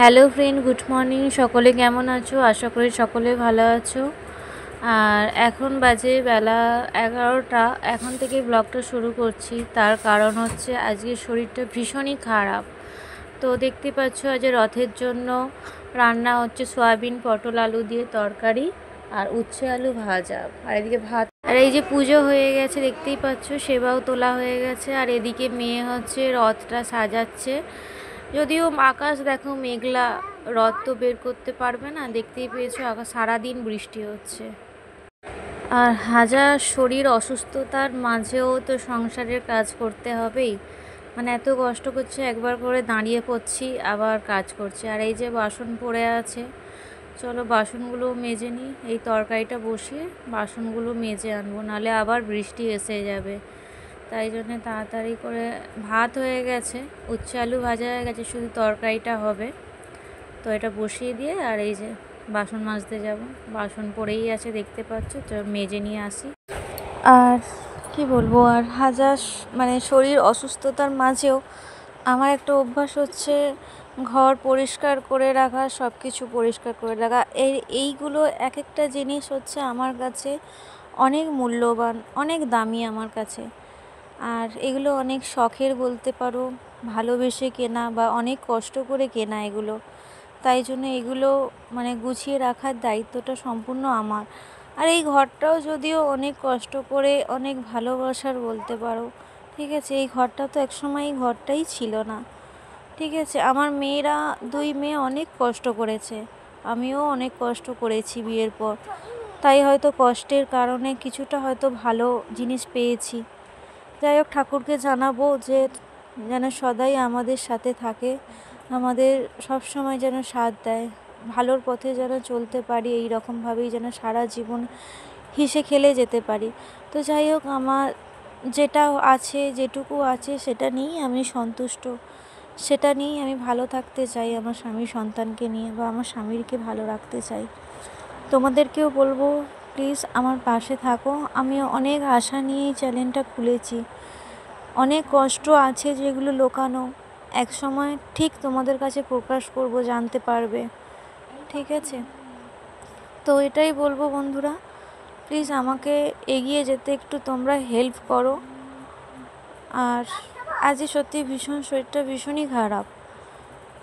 Hello friend, good morning. সকলে কেমন আছো? আশা করি সকলে ভালো আছো। আর এখন বাজে বেলা 11টা। এখন থেকে ব্লগটা শুরু করছি। তার কারণ হচ্ছে আজকে শরীরটা ভীষণই খারাপ। তো দেখতে পাচ্ছ আজ রথের জন্য রান্না হচ্ছে সয়াবিন পটল আলু দিয়ে তরকারি আর উচ্ছে আলু ভাজা, আর এদিকে ভাত। আর এই যে পুজো হয়ে গেছে, দেখতেই পাচ্ছ, সেবাও তোলা হয়ে গেছে। আর এদিকে মেয়ে হচ্ছে রথটা সাজাচ্ছে। যদিও আকাশ দেখো মেঘলা, রথ তো বের করতে পারবে না। দেখতেই পেয়েছো আকাশ সারাদিন বৃষ্টি হচ্ছে। আর হাজার শরীর অসুস্থতার মাঝেও তো সংসারের কাজ করতে হবেই। মানে এত কষ্ট করছে, একবার করে দাঁড়িয়ে পড়ছি আবার কাজ করছে। আর এই যে বাসন পড়ে আছে, চলো বাসনগুলো মেজে নিই। এই তরকারিটা বসিয়ে বাসনগুলো মেজে আনবো, নাহলে আবার বৃষ্টি এসে যাবে। তাই জন্যে তাড়াতাড়ি করে ভাত হয়ে গেছে, উচ্ছে আলু ভাজা হয়ে গেছে, শুধু তরকারিটা হবে। তো এটা বসিয়ে দিয়ে আর এই যে বাসন মাজতে যাব। বাসন পড়েই আছে দেখতে পাচ্ছ, তো মেজে নিয়ে আসি। আর কি বলবো, আর হাজার মানে শরীর অসুস্থতার মাঝেও আমার একটা অভ্যাস হচ্ছে ঘর পরিষ্কার করে রাখা, সব কিছু পরিষ্কার করে রাখা। এইগুলো এক একটা জিনিস হচ্ছে আমার কাছে অনেক মূল্যবান, অনেক দামি আমার কাছে। আর এগুলো অনেক শখের বলতে পারো, ভালোবেসে কেনা বা অনেক কষ্ট করে কেনা এগুলো। তাই জন্য এগুলো মানে গুছিয়ে রাখার দায়িত্বটা সম্পূর্ণ আমার। আর এই ঘরটাও যদিও অনেক কষ্ট করে, অনেক ভালোবাসার বলতে পারো। ঠিক আছে, এই ঘরটা তো একসময় এই ঘরটাই ছিল না। ঠিক আছে, আমার মেয়েরা, দুই মেয়ে অনেক কষ্ট করেছে, আমিও অনেক কষ্ট করেছি বিয়ের পর। তাই হয়তো কষ্টের কারণে কিছুটা হয়তো ভালো জিনিস পেয়েছি। যাই হোক, ঠাকুরকে জানাবো যে যেন সদাই আমাদের সাথে থাকে, আমাদের সব সময় যেন সাথ দেয়, ভালোর পথে যেন চলতে পারি, এই রকমভাবেই যেন সারা জীবন হেসে খেলে যেতে পারি। তো যাই হোক, আমার যেটা আছে, যেটুকু আছে সেটা নিয়েই আমি সন্তুষ্ট। সেটা নিয়েই আমি ভালো থাকতে চাই, আমার স্বামী সন্তানকে নিয়ে, বা আমার স্বামীরকে ভালো রাখতে চাই। তোমাদেরকেও বলবো, প্লিজ আমার পাশে থাকো। আমিও অনেক আশা নিয়েই চ্যানেলটা খুলেছি। অনেক কষ্ট আছে যেগুলো লুকানো, এক সময় ঠিক তোমাদের কাছে প্রকাশ করব, জানতে পারবে। ঠিক আছে, তো এটাই বলবো বন্ধুরা, প্লিজ আমাকে এগিয়ে যেতে একটু তোমরা হেল্প করো। আর আজকে সত্যি ভীষণ শরীরটা ভীষণই খারাপ,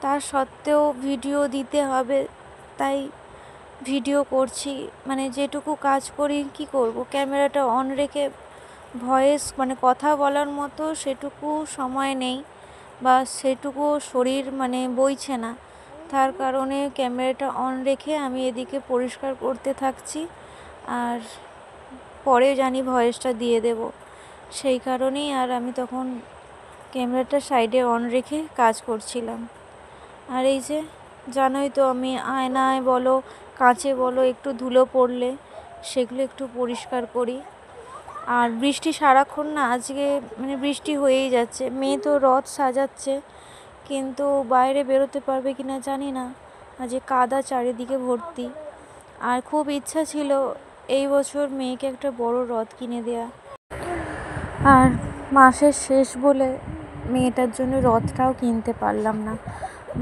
তার সত্ত্বেও ভিডিও দিতে হবে, তাই ভিডিও করছি। মানে যেটুকু কাজ করি, কি করব, ক্যামেরাটা অন রেখে ভয়েস মানে কথা বলার মতো সেটুকু সময় নেই, বা সেটুকু শরীর মানে বইছে না। তার কারণে ক্যামেরাটা অন রেখে আমি এদিকে পরিষ্কার করতে থাকছি, আর পরে জানি ভয়েসটা দিয়ে দেব। সেই কারণেই আর আমি তখন ক্যামেরাটা সাইডে অন রেখে কাজ করছিলাম। আর এই যে জানোই তো, আমি আয়নায় বলো, কাঁচে বলো, একটু ধুলো পড়লে সেগুলো একটু পরিষ্কার করি। আর বৃষ্টি সারাক্ষণ না, আজকে মানে বৃষ্টি হয়েই যাচ্ছে। মেয়ে তো রথ সাজাচ্ছে, কিন্তু বাইরে বেরোতে পারবে কিনা জানি না, আজকে কাদা চারিদিকে ভর্তি। আর খুব ইচ্ছা ছিল এই বছর মেয়েকে একটা বড় রথ কিনে দেয়া। আর মাসের শেষ বলে মেয়েটার জন্য রথটাও কিনতে পারলাম না।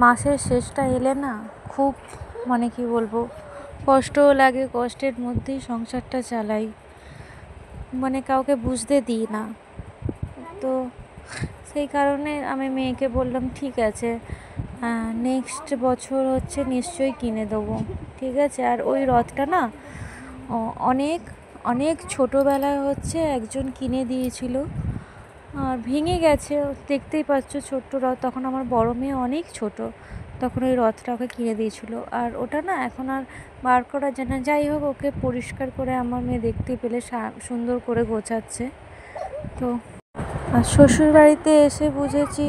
মাসের শেষটা এলে না, খুব মানে কি বলবো, কষ্টও লাগে, কষ্টের মধ্যেই সংসারটা চালাই, মানে কাউকে বুঝতে দিই না। তো সেই কারণে আমি মেয়েকে বললাম, ঠিক আছে, নেক্সট বছর হচ্ছে নিশ্চয়ই কিনে দেবো। ঠিক আছে, আর ওই রথটা না অনেক অনেক ছোটোবেলায় হচ্ছে একজন কিনে দিয়েছিল, আর ভেঙে গেছে। দেখতেই পাচ্ছ ছোট্ট রথ, তখন আমার বড় মেয়ে অনেক ছোট, তখন ওই রথটা ওকে কিনে দিয়েছিল। আর ওটা না এখন আর বার করা যায় না। যাই হোক, ওকে পরিষ্কার করে আমার মেয়ে দেখতে পেলে সুন্দর করে গোছাচ্ছে। তো আর শ্বশুর বাড়িতে এসে বুঝেছি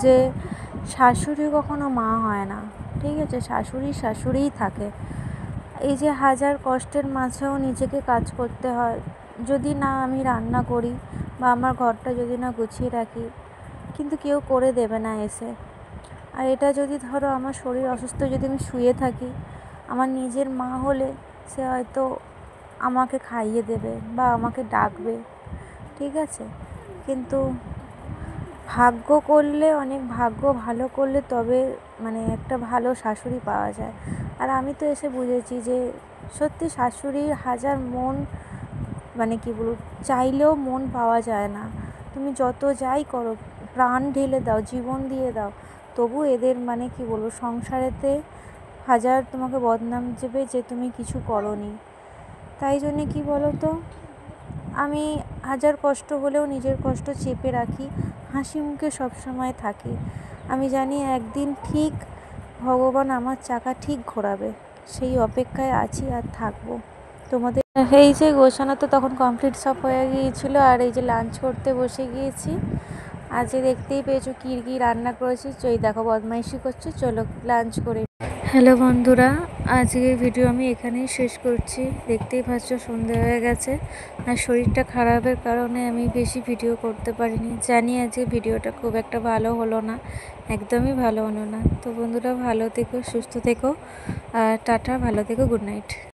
যে শাশুড়ি কখনো মা হয় না। ঠিক আছে, শাশুড়ি শাশুড়িই থাকে। এই যে হাজার কষ্টের মাঝেও নিজেকে কাজ করতে হয়। যদি না আমি রান্না করি বা আমার ঘরটা যদি না গুছিয়ে রাখি, কিন্তু কেউ করে দেবে না এসে। আর এটা যদি ধরো আমার শরীর অসুস্থ, যদি আমি শুয়ে থাকি, আমার নিজের মা হলে সে হয়তো আমাকে খাইয়ে দেবে বা আমাকে ডাকবে। ঠিক আছে, কিন্তু ভাগ্য করলে, অনেক ভাগ্য ভালো করলে তবে মানে একটা ভালো শাশুড়ি পাওয়া যায়। আর আমি তো এসে বুঝেছি যে সত্যি শাশুড়ির হাজার মন মানে কী বলবো, চাইলেও মন পাওয়া যায় না। তুমি যত যাই করো, প্রাণ ঢেলে দাও, জীবন দিয়ে দাও, তবু এদের মানে কী বলবো, সংসারেতে হাজার তোমাকে বদনাম দেবে যে তুমি কিছু করোনি। তাই জন্যে কী বলো তো, আমি হাজার কষ্ট হলেও নিজের কষ্ট চেপে রাখি, হাসি মুখে সবসময় থাকি। আমি জানি একদিন ঠিক ভগবান আমার চাকা ঠিক ঘোরাবে, সেই অপেক্ষায় আছি আর থাকবো। তোমাদের এই যে গোছানো তো তখন কমপ্লিট সব হয়ে গিয়েছিলো, আর এই যে লাঞ্চ করতে বসে গিয়েছি। আজকে দেখতেই পেয়েছো কী কী রান্না করেছি, এই দেখো বদমাইশি করছে, চলো লাঞ্চ করে। হ্যালো বন্ধুরা, আজকের ভিডিও আমি এখানেই শেষ করছি। দেখতেই পাচ্ছ সন্ধে হয়ে গেছে, আর শরীরটা খারাপের কারণে আমি বেশি ভিডিও করতে পারিনি। জানি আজকে ভিডিওটা খুব একটা ভালো হলো না, একদমই ভালো হলো না। তো বন্ধুরা ভালো থেকো, সুস্থ থেকো, আর টাটা, ভালো থেকো, গুড নাইট।